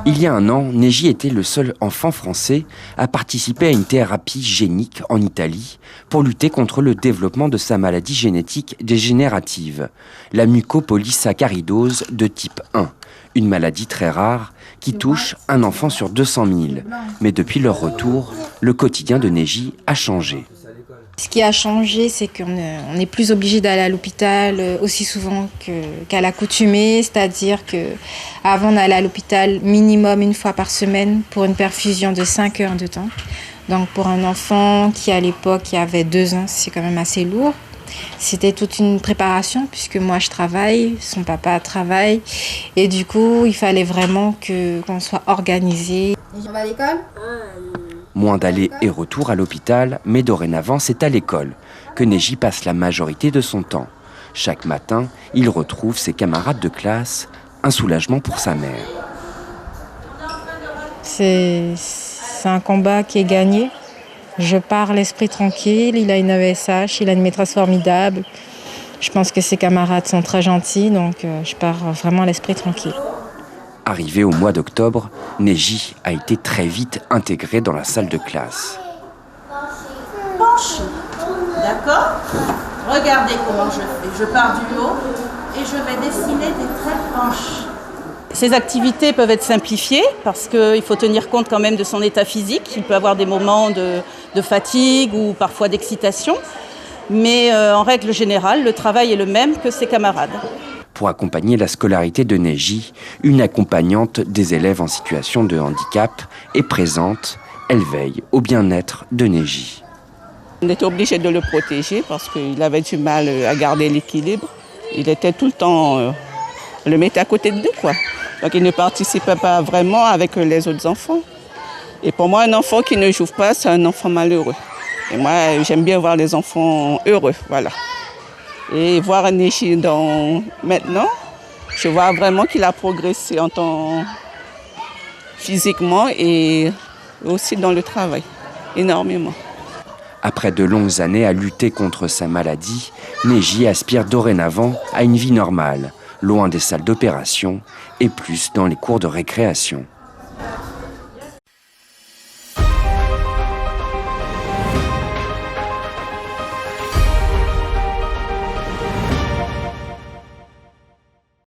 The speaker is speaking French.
Il y a un an, Neji était le seul enfant français à participer à une thérapie génique en Italie pour lutter contre le développement de sa maladie génétique dégénérative, la mucopolysaccharidose de type 1, une maladie très rare qui touche un enfant sur 200 000. Mais depuis leur retour, le quotidien de Neji a changé. Ce qui a changé, c'est qu'on n'est plus obligé d'aller à l'hôpital aussi souvent qu'à l'accoutumée. C'est-à-dire qu'avant, on allait à l'hôpital minimum une fois par semaine pour une perfusion de 5 heures de temps. Donc pour un enfant qui, à l'époque, avait 2 ans, c'est quand même assez lourd. C'était toute une préparation puisque moi, je travaille, son papa travaille. Et du coup, il fallait vraiment qu'on soit organisé. On va à l'école ? Moins d'aller et retour à l'hôpital, mais dorénavant, c'est à l'école que Neji passe la majorité de son temps. Chaque matin, il retrouve ses camarades de classe, un soulagement pour sa mère. C'est un combat qui est gagné. Je pars l'esprit tranquille, il a une AESH, il a une maîtresse formidable. Je pense que ses camarades sont très gentils, donc je pars vraiment l'esprit tranquille. Arrivé au mois d'octobre, Neji a été très vite intégré dans la salle de classe. Penche, d'accord ? Regardez comment je fais. Je pars du haut et je vais dessiner des traits penches. Ces activités peuvent être simplifiées parce qu'il faut tenir compte quand même de son état physique. Il peut avoir des moments de fatigue ou parfois d'excitation. Mais en règle générale, le travail est le même que ses camarades. Pour accompagner la scolarité de Neji, une accompagnante des élèves en situation de handicap est présente. Elle veille au bien-être de Neji. On était obligé de le protéger parce qu'il avait du mal à garder l'équilibre. Il était tout le temps, on le mettait à côté de nous, quoi. Donc il ne participait pas vraiment avec les autres enfants. Et pour moi, un enfant qui ne joue pas, c'est un enfant malheureux. Et moi, j'aime bien voir les enfants heureux, voilà. Et voir Neji maintenant, je vois vraiment qu'il a progressé en tant physiquement et aussi dans le travail, énormément. Après de longues années à lutter contre sa maladie, Neji aspire dorénavant à une vie normale, loin des salles d'opération et plus dans les cours de récréation.